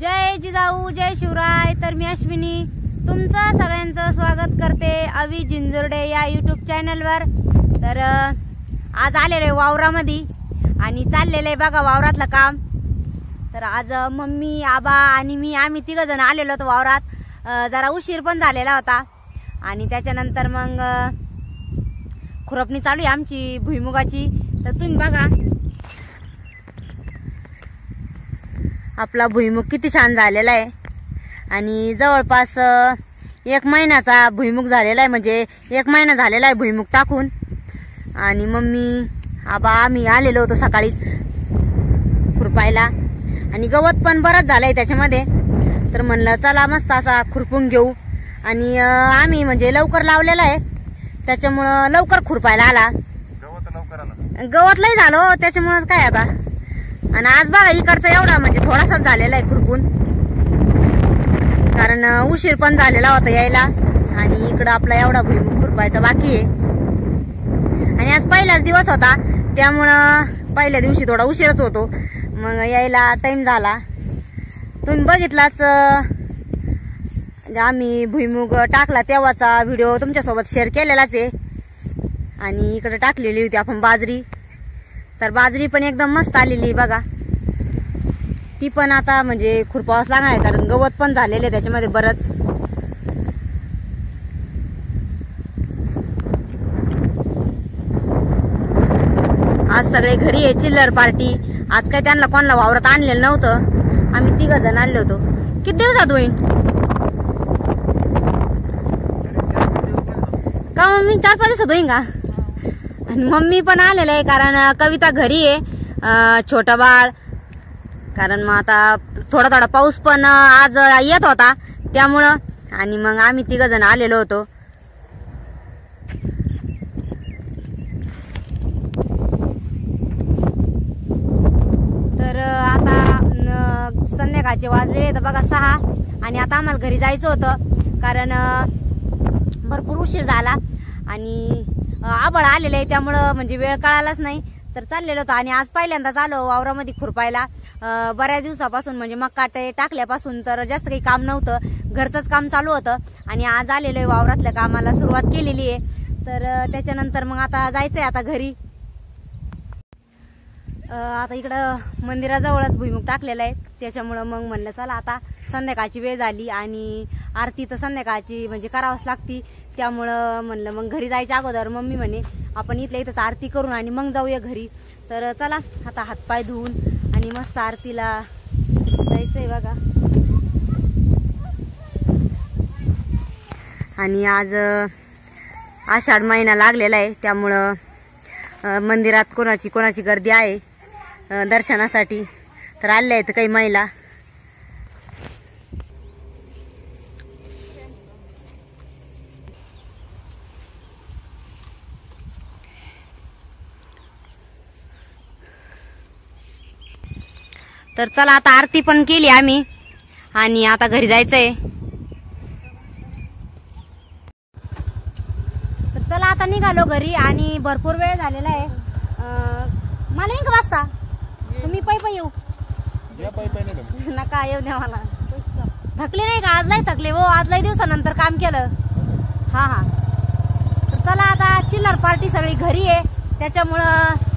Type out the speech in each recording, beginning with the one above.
जय जिजाऊ जय शिवराय। तर मी अश्विनी तुमचं सगळ्यांचं स्वागत करते अवी जिंजुर्डे या यूट्यूब चॅनलवर। तर आज आलेले वावरामध्ये आणि चाललेले बघा वावरातलं काम। तर आज मम्मी आबा आणि मी आम्ही तिघ जण आलेलो होतो वावरात। जरा उशीर पण झालेला होता आणि त्याच्यानंतर मग खुरपणी चालू आहे आमची भुईमुगाची। तर तुम्ही बघा आपला भुईमुग किती छान झालेला आहे आणि जवळपास 1 महिन्याचा भुईमुग झालेला आहे, म्हणजे 1 महिना झालेला आहे भुईमुग टाकून। आणि मम्मी आबा आम्ही आलेलो होतो सकाळीच खुरपायला आणि गवत पण बरंच झालंय त्याच्यामध्ये। तर म्हणलं चला मस्त असा खुरपून घेऊ आणि आम्ही म्हणजे लवकर लावलेला आहे त्याच्यामुळं लवकर खुरपायला आला। गवत लय झालं त्याच्यामुळं काय आता। आणि आज बघा इकडचा एवढा म्हणजे थोडासाच झालेला आहे खुरपून, कारण उशीर पण झालेला होता यायला आणि इकडं आपला एवढा भुईमुग खुरपायचा बाकी आहे। आणि आज पहिलाच दिवस होता त्यामुळं पहिल्या दिवशी थोडा उशीरच होतो, मग यायला टाइम झाला। तुम्ही बघितलाच आम्ही भुईमुग टाकला तेव्हाचा व्हिडिओ तुमच्यासोबत शेअर केलेलाच आहे। आणि इकडे टाकलेली होती आपण बाजरी, तर बाजरी पण एकदम मस्त आलेली बघा। ती पण आता म्हणजे खुरपावच लागणार आहे कारण गवत पण झालेले आहे त्याच्यामध्ये बरंच। आज सगळे घरी आहे, चिल्लर पार्टी। आज काय त्यांना कोणाला वावरात आणलेलं नव्हतं, आम्ही 3 जण आणले होतो। किती दिवसात होईल का मम्मी? 4-5 दिवसात होईल का? आणि मम्मी पण आलेलं आहे कारण कविता घरी आहे, छोटा बाळ। कारण मग आता थोडा थोडा पाऊस पण आज येत होता त्यामुळं, आणि मग आम्ही 3 जण आलेलो होतो। तर आता संध्याकाळचे वाजले तर बघा 6 आणि आता आम्हाला घरी जायचं होतं कारण भरपूर उशीर झाला आणि आभाळ आलेलं आहे त्यामुळं म्हणजे वेळ कळालाच नाही। तर चाललेलो होतो आणि आज पहिल्यांदाच आलो वावरामध्ये खुरपायला। बऱ्याच दिवसापासून म्हणजे मका टाकल्यापासून तर जास्त काही काम नव्हतं, घरचंच काम चालू होतं आणि आज आलेलो आहे वावरातल्या कामाला सुरुवात केलेली आहे। तर त्याच्यानंतर मग आता जायचंय आता घरी। आता इकडं मंदिराजवळच भुईमुग टाकलेला आहे त्याच्यामुळं मग म्हणलं चला आता संध्याकाळची वेळ झाली आणि आरती तर संध्याकाळची म्हणजे करावंच लागती, त्यामुळं म्हणलं मग घरी जायच्या अगोदर मम्मी म्हणे आपण इथल्या इथंच आरती करून आणि मग जाऊया घरी। तर चला आता हातपाय धुवून आणि मस्त आरतीला जायचंय बघा। आणि आज आषाढ महिना लागलेला आहे त्यामुळं मंदिरात कोणाची गर्दी आहे दर्शनासाठी। तर आल्या आहेत काही महिला। तर चला आता आरती पण केली आम्ही आणि आता घरी जायचंय। तर चला आता निघालो घरी आणि भरपूर वेळ झालेला आहे। मला येईन का वाजता? तुम्ही पायी येऊ नका येऊ द्या मला। थकले नाही का? आज नाही थकले हो, आज लई दिवसानंतर काम केलं। हा हा तर चला आता चिल्लर पार्टी सगळी घरी आहे त्याच्यामुळं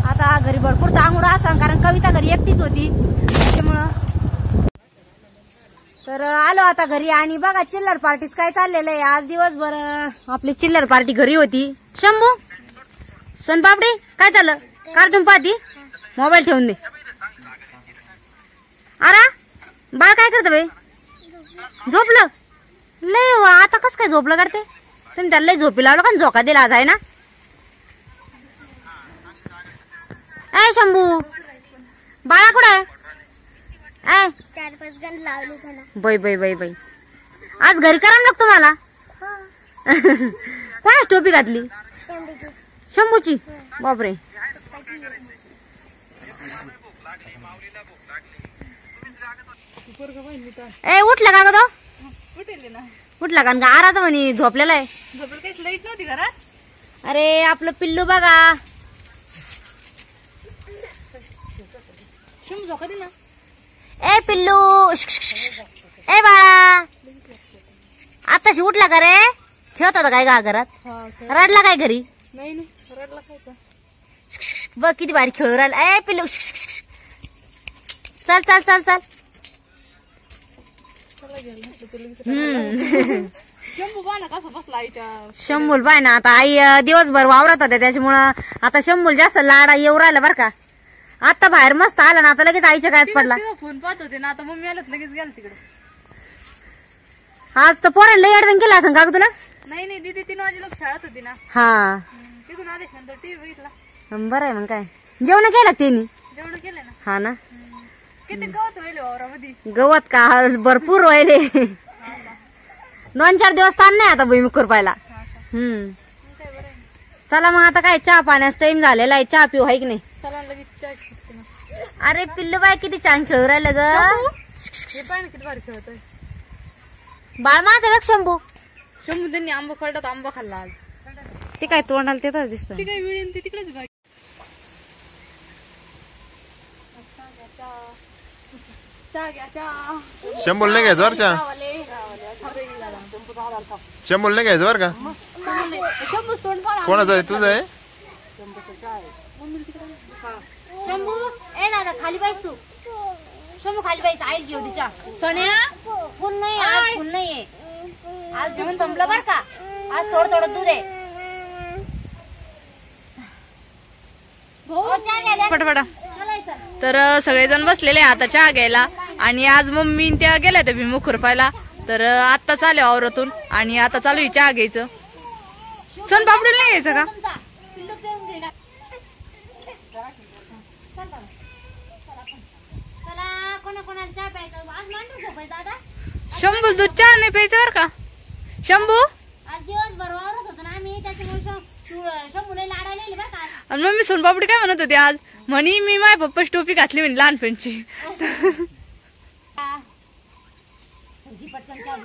आता घरी भरपूर तांगुडा असा कारण कविता घरी एकटीच होती त्याच्यामुळं। तर आलो आता घरी आणि बघा चिल्लर पार्टीच काय चाललेलं आहे। आज दिवसभर आपली चिल्लर पार्टी घरी होती। शंभू सोनपापडी काय चाललं? कार्टून पाहती? मोबाईल ठेवून दे। अरे बाळ काय करत बाई? झोपलं? लय आता कस काय झोपलं करते तुम्ही? त्याला लय झोपी लावलं का? झोका दिला आज आहे ना? ए शंभू बाळा कुठे आहे? 4-5 गण लावली त्याला। बाई बाई बाई बाई आज घरी करावं लागतं मला। कोणाच टोपी घातली? शंभूची। बापरे ए उठला का तो? उठला का? आरात म्हणे झोपलेला आहे। लाईट नव्हती घरात? अरे आपलं पिल्लू बघा झोका दे ना। ए पिल्लू ए बाळा आताशी उठला का रे? खेळत होता काय घरात? रडला काय घरी? नाही रडला खायचा. बघ किती भारी खेळू राहिला. ए पिल्लू चल चल चल चल. शंभूल पाय ना आता आई दिवसभर वावरत होत्या त्याच्यामुळं आता शंभूल जास्त लाडा येऊ राहिला बर का. आता बाहेर मस्त आला ना आता लगेच आईच्या काळात पडला. फोन पाहत होते ना आता मम्मी आल्यात लगेच गेला तिकडे. आज तर पोरांना लई ऍडमिन केला असं का तुला? नाही दीदी 3 वाजे लोक शाळेत होती ना. हा तिथून आले नंतर टीव्ही बघितला. बरं आहे मग काय जेवण केलं त्यांनी? जेवण केलं ना. हा ना. किती गवत व्हायले वावरामध्ये. गवत का भरपूर व्हायले. 2-4 दिवस ताण नाही आता भुईमुग खुरपायला. चला मग आता काय चहा पाण्यास टाइम झालेला आहे. चहा पिऊ आहे की नाही? चला लगेच चहा घेते ना. अरे पिल्लू बाय किती छान खेळू राहिलं ग. हे पाहिजे किती भारी खेळतोय. बाळ माझं बघ शंभू. शंभू त्यांनी आंबा खरडात आंबा खाल्ला आज. ते काय तोंडाला ते तर दिसत. ती काय वेळीन ती तिकडेच बाई. चहा घ्या चहा. शंभूला नाही घ्यायचं बरं का? शंभूला नाही घ्यायचं बरं का? शंभू तोंड पाहा. कोणाचं आहे? तुझं आहे? शंभू ए दादा खाली पाहिजे तू. शंभू खाली पाहिजे आईल घेऊ तिच्या. सोन्या फुल नाही आज फुल नाहीये. आज दूध संपलं बर का. आज थोडं दूध आहे. पटापटा. तर सगळेजण बसलेले आता चहा घ्यायला आणि आज मम्मी त्या गेल्या त्या भुईमुग खुरपायला. तर आता चालू आवरातून आणि आता चालू आहे चहा घ्यायचं. सोनपापडीला नाही घ्यायचं का? शंभू दूध चहा नाही प्यायचं बरं का? शंभू आज दिवसभर वावरत होतो ना आम्ही त्याच्यामुळे शंभूला लाडायला बरं का. आणि मम्मी सोनपापडी काय म्हणत होती आज? म्हणी मी माझ्या पप्पाची टोपी घातली म्हणे लहानपणची. पटकन चहा